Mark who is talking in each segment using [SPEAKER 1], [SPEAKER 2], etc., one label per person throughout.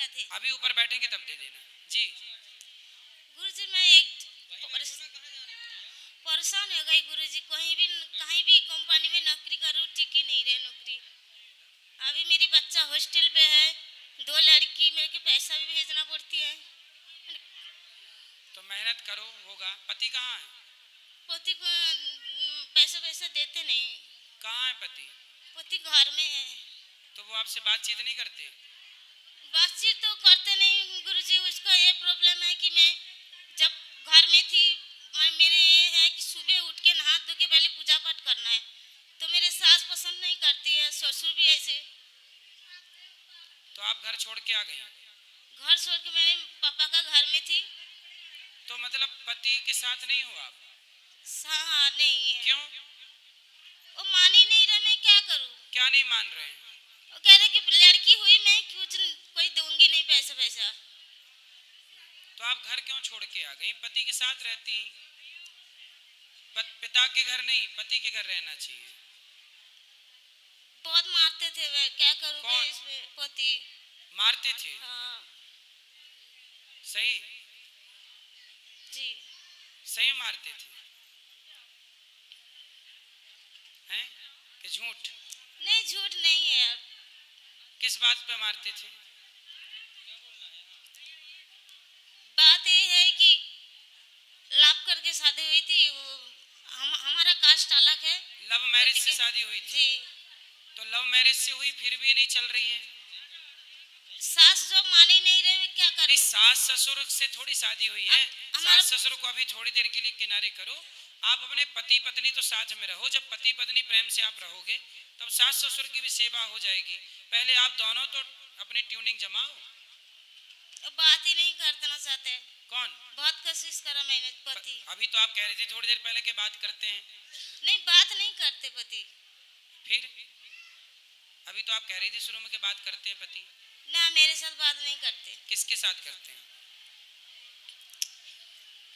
[SPEAKER 1] रहे थे।
[SPEAKER 2] अभी ऊपर बैठेंगे तब दे देना जी।
[SPEAKER 1] गुरुजी मैं एक परेशान हो गई गुरुजी, कहीं भी कंपनी में नौकरी करूँ, टिकी नहीं रहे नौकरी। अभी मेरी बच्चा हॉस्टल पे है, 2 लड़की, मेरे को पैसा भी भेजना पड़ती है।
[SPEAKER 2] तो मेहनत करो, होगा। पति कहाँ है?
[SPEAKER 1] पति को पैसा वैसा देते नहीं।
[SPEAKER 2] कहाँ है पति?
[SPEAKER 1] पति घर में है।
[SPEAKER 2] तो वो आपसे बातचीत नहीं करते?
[SPEAKER 1] बातचीत तो करते नहीं गुरुजी, उसका ये प्रॉब्लम है कि मैं जब घर में थी, मेरे ये है कि सुबह उठ के नहा धो के पहले पूजा पाठ करना है, तो मेरे सास पसंद नहीं करती है, ससुर भी ऐसे।
[SPEAKER 2] तो आप घर छोड़ के आ गई?
[SPEAKER 1] घर छोड़ के मैंने पापा का घर में थी।
[SPEAKER 2] तो मतलब पति के साथ नहीं हो आप?
[SPEAKER 1] हाँ नहीं है।
[SPEAKER 2] क्यों?
[SPEAKER 1] वो मान ही नहीं रहे, मैं क्या करूँ?
[SPEAKER 2] क्या नहीं मान रहे हैं?
[SPEAKER 1] वो कह रहे कि लड़की हुई, मैं कुछ कोई दूंगी नहीं पैसा पैसा।
[SPEAKER 2] तो आप घर क्यों छोड़ के आ गई? पति के साथ रहती। पिता के घर नहीं, पति के घर रहना चाहिए।
[SPEAKER 1] बहुत मारते थे वे, क्या करूँ?
[SPEAKER 2] कौन?
[SPEAKER 1] इसमें पति
[SPEAKER 2] मारते थे?
[SPEAKER 1] हाँ
[SPEAKER 2] सही?
[SPEAKER 1] जी।
[SPEAKER 2] सही मारते थे हैं कि झूठ?
[SPEAKER 1] नहीं झूठ नहीं है यार।
[SPEAKER 2] किस बात पे मारते थे?
[SPEAKER 1] बात ये है कि लाभ करके शादी हुई थी, हमारा कास्ट अलग है।
[SPEAKER 2] लव मैरिज से शादी हुई थी?
[SPEAKER 1] जी।
[SPEAKER 2] तो लव मैरिज से हुई फिर भी नहीं चल रही है?
[SPEAKER 1] सास जो मान ही नहीं रहे, क्या करें?
[SPEAKER 2] सास ससुर से थोड़ी शादी हुई है। सास ससुर को अभी थोड़ी देर के लिए किनारे करो। आप अपने पति पत्नी तो साथ में रहो। जब पति पत्नी प्रेम से आप रहोगे तब सास ससुर की भी सेवा हो जाएगी। पहले आप दोनों तो अपनी ट्यूनिंग जमाओ।
[SPEAKER 1] बात ही नहीं करना चाहते।
[SPEAKER 2] कौन?
[SPEAKER 1] बहुत कोशिश करा मैंने पति।
[SPEAKER 2] अभी तो आप कह रहे थे थोड़ी देर पहले के बात करते हैं।
[SPEAKER 1] नहीं बात नहीं करते पति।
[SPEAKER 2] फिर अभी तो आप कह रही थी शुरू में के बात करते हैं पति।
[SPEAKER 1] ना मेरे साथ बात नहीं करते।
[SPEAKER 2] किसके साथ करते हैं?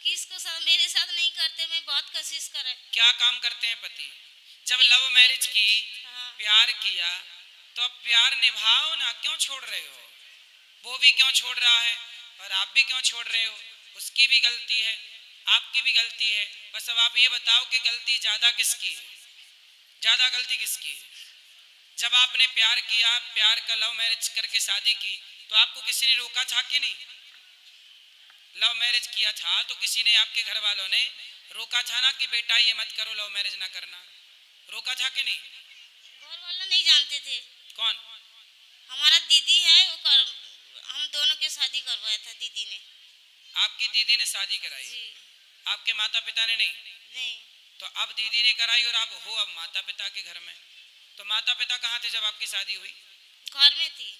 [SPEAKER 1] किसको साथ? मेरे साथ नहीं करते, मैं बहुत कोशिश करे।
[SPEAKER 2] क्या काम करते हैं पति? जब लव मैरिज की,
[SPEAKER 1] हाँ।
[SPEAKER 2] प्यार किया तो अब प्यार निभाओ ना, क्यों छोड़ रहे हो? वो भी क्यों छोड़ रहा है और आप भी क्यों छोड़ रहे हो? उसकी भी गलती है, आपकी भी गलती है। बस अब आप ये बताओ कि गलती ज्यादा किसकी है? ज्यादा गलती किसकी है? जब आपने प्यार किया, प्यार का लव मैरिज करके शादी की, तो आपको किसी ने रोका था कि नहीं? लव मैरिज किया था तो किसी ने, आपके घर वालों ने रोका था ना कि बेटा ये मत करो, लव मैरिज ना करना? रोका था कि नहीं?
[SPEAKER 1] घर वाला नहीं जानते थे।
[SPEAKER 2] कौन?
[SPEAKER 1] हमारा दीदी है, हम दोनों की शादी करवाया था दीदी ने।
[SPEAKER 2] आपकी दीदी ने शादी कराई?
[SPEAKER 1] जी।
[SPEAKER 2] आपके माता पिता ने नहीं?
[SPEAKER 1] नहीं।
[SPEAKER 2] तो अब दीदी ने कराई और आप हो अब माता पिता के घर में। तो माता पिता कहाँ थे जब आपकी शादी हुई?
[SPEAKER 1] घर में थी।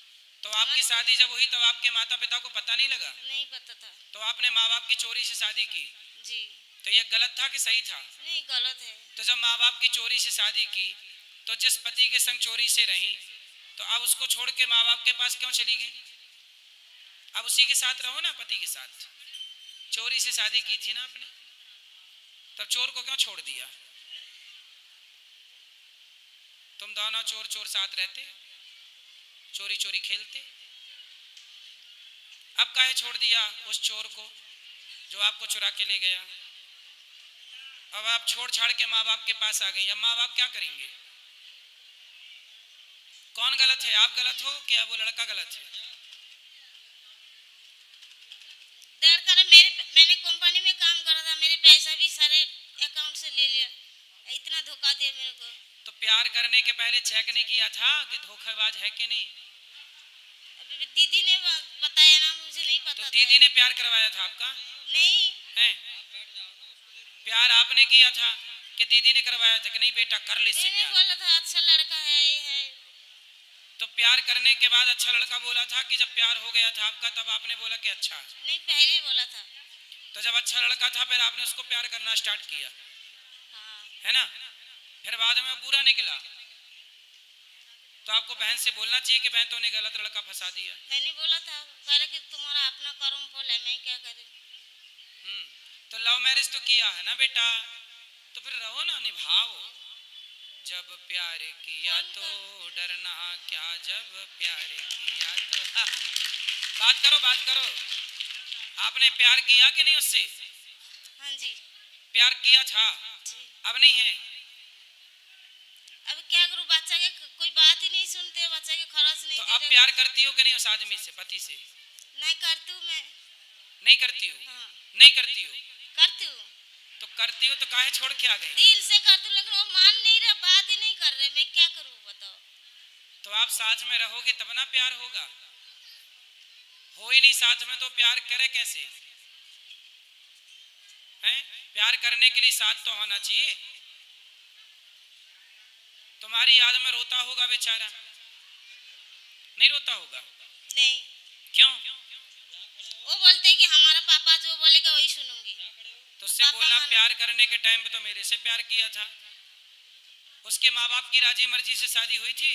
[SPEAKER 2] तो आपकी शादी जब हुई तब आपके माता पिता को पता नहीं लगा?
[SPEAKER 1] नहीं पता था।
[SPEAKER 2] तो आपने माँ बाप की चोरी से शादी की?
[SPEAKER 1] जी।
[SPEAKER 2] तो ये गलत था कि सही था?
[SPEAKER 1] नहीं गलत है।
[SPEAKER 2] तो जब माँ बाप की चोरी से शादी की तो जिस पति के संग चोरी से रही, तो अब उसको छोड़ के माँ बाप के पास क्यों चली गई? अब उसी के साथ रहो ना, पति के साथ। चोरी से शादी की थी ना आपने, तब चोर को क्यों छोड़ दिया? तुम दोनों चोर चोर साथ रहते, चोरी चोरी खेलते। अब काहे छोड़ दिया उस चोर को जो आपको चुरा के ले गया? अब आप छोड़ छाड़ के माँ बाप के पास आ गई। अब माँ बाप क्या करेंगे? कौन गलत है? आप गलत हो क्या वो लड़का गलत है?
[SPEAKER 1] मैंने कंपनी में काम करा था, मेरे पैसा भी सारे अकाउंट से ले लिया, इतना धोखा दिया मेरे को।
[SPEAKER 2] तो प्यार करने के पहले चेक नहीं किया था कि धोखेबाज है कि नहीं?
[SPEAKER 1] अभी दीदी ने बताया ना, मुझे नहीं पता।
[SPEAKER 2] तो दीदी ने प्यार करवाया था आपका?
[SPEAKER 1] नहीं है।
[SPEAKER 2] प्यार आपने किया था कि दीदी ने करवाया था कि नहीं बेटा कर ले इससे प्यार?
[SPEAKER 1] बोला था अच्छा लड़का है, ये है।
[SPEAKER 2] तो प्यार करने के बाद अच्छा लड़का बोला था कि जब प्यार हो गया था आपका तब आपने बोला कि अच्छा?
[SPEAKER 1] नहीं पहले बोला था।
[SPEAKER 2] तो जब अच्छा लड़का था फिर आपने उसको प्यार करना स्टार्ट किया?
[SPEAKER 1] हाँ।
[SPEAKER 2] है ना? फिर बाद में बुरा निकला तो आपको बहन से बोलना चाहिए कि बहन तूने गलत लड़का फंसा दिया।
[SPEAKER 1] मैंने बोला था, कह रहे कि तुम्हारा अपना कर्म फल है, मैं क्या करूं।
[SPEAKER 2] तो लव मैरिज तो किया है ना बेटा, तो फिर रहो ना, निभाओ। जब प्यार किया तो डरना क्या, जब प्यार किया तो बात करो, बात करो। आपने प्यार किया कि नहीं उससे?
[SPEAKER 1] हाँ जी
[SPEAKER 2] प्यार किया था,
[SPEAKER 1] जी।
[SPEAKER 2] अब नहीं है।
[SPEAKER 1] अब क्या करूँ, बच्चा के कोई बात ही नहीं सुनते, बच्चा के खर्च नहीं
[SPEAKER 2] तो
[SPEAKER 1] दे
[SPEAKER 2] अब
[SPEAKER 1] रहे।
[SPEAKER 2] प्यार करती हो कि नहीं उस आदमी से, पति से?
[SPEAKER 1] नहीं करती हूँ मैं।
[SPEAKER 2] नहीं करती हो?
[SPEAKER 1] हाँ
[SPEAKER 2] नहीं करती हो
[SPEAKER 1] करती हूँ,
[SPEAKER 2] तो करती हो तो काहे छोड़ के आ गई?
[SPEAKER 1] दिल से करती हूँ, लेकिन वो मान नहीं रहा, बात ही नहीं कर रहे, मैं क्या करूँ बताओ।
[SPEAKER 2] तो आप साथ में रहोगे तब ना प्यार होगा। हो ही नहीं साथ में तो प्यार करे कैसे? हैं? प्यार करने के लिए साथ तो होना चाहिए। तुम्हारी याद में रोता होगा बेचारा, नहीं रोता होगा?
[SPEAKER 1] नहीं,
[SPEAKER 2] क्यों?
[SPEAKER 1] वो बोलते हैं कि हमारा पापा जो बोलेगा वही सुनूंगी।
[SPEAKER 2] तो उससे
[SPEAKER 1] पापा
[SPEAKER 2] बोलना
[SPEAKER 1] माना।
[SPEAKER 2] प्यार करने के टाइम पे तो मेरे से प्यार किया था। उसके माँ बाप की राजी मर्जी से शादी हुई थी?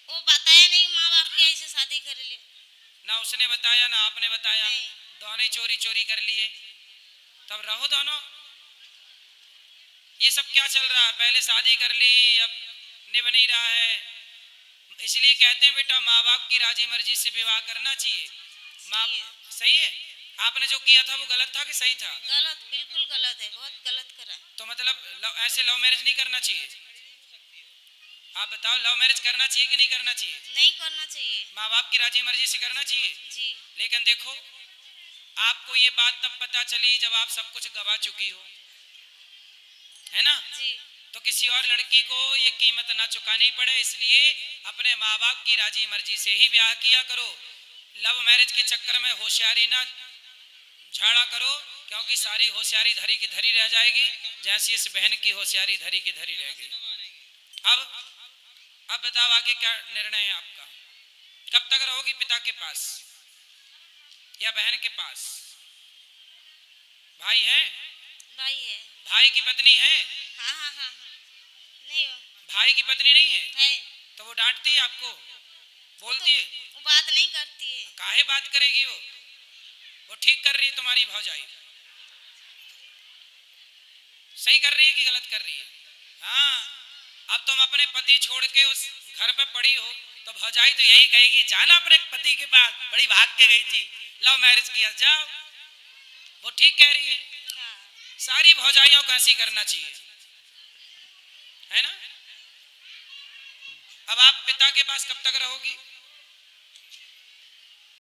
[SPEAKER 1] वो बताया नहीं माँ बाप के ऐसे शादी कर लिए।
[SPEAKER 2] ना उसने बताया ना आपने बताया,
[SPEAKER 1] नहीं।
[SPEAKER 2] दोनों ही चोरी चोरी कर लिए। तब रहो दोनों। ये सब क्या चल रहा है? पहले शादी कर ली, अब निभ नहीं रहा है। इसलिए कहते हैं बेटा माँ बाप की राजी मर्जी से विवाह करना चाहिए। माँ
[SPEAKER 1] सही है।
[SPEAKER 2] सही है। आपने जो किया था वो गलत था कि सही था?
[SPEAKER 1] गलत, बिल्कुल गलत है, बहुत गलत करा।
[SPEAKER 2] तो मतलब ऐसे लव मैरिज नहीं करना चाहिए। आप बताओ, लव मैरिज करना चाहिए कि नहीं करना चाहिए?
[SPEAKER 1] नहीं करना चाहिए।
[SPEAKER 2] माँ बाप की राजी मर्जी से करना चाहिए।
[SPEAKER 1] जी
[SPEAKER 2] लेकिन देखो, आपको ये बात तब पता चली जब आप सब कुछ गवा चुकी हो, है ना?
[SPEAKER 1] जी
[SPEAKER 2] तो किसी और लड़की को ये कीमत ना चुकानी पड़े, इसलिए अपने माँ बाप की राजी मर्जी से ही ब्याह किया करो। लव मैरिज के चक्कर में होशियारी ना झाड़ा करो, क्योंकि सारी होशियारी धरी की धरी रह जाएगी, जैसी इस बहन की होशियारी धरी की धरी रह गई। अब बताओ आगे क्या निर्णय है आपका? कब तक रहोगी पिता के पास या बहन के पास? भाई है?
[SPEAKER 1] भाई है।
[SPEAKER 2] भाई की पत्नी है?
[SPEAKER 1] हाँ हाँ हाँ हाँ। नहीं हो
[SPEAKER 2] भाई की पत्नी नहीं है?
[SPEAKER 1] है।
[SPEAKER 2] तो वो डांटती है आपको, बोलती है?
[SPEAKER 1] वो बात नहीं करती है।
[SPEAKER 2] काहे बात करेगी वो ठीक कर रही है तुम्हारी भौजाई। सही कर रही है कि गलत कर रही है? हाँ। अब तुम अपने पति छोड़ के उस घर पे पड़ी हो तो भौजाई तो यही कहेगी, जाना अपने पति के पास, बड़ी भाग के गई थी, लव मैरिज किया, जाओ। वो ठीक कह रही है।
[SPEAKER 1] हाँ
[SPEAKER 2] सारी भौजाइयों को ऐसी करना चाहिए, है ना? अब आप पिता के पास कब तक रहोगी?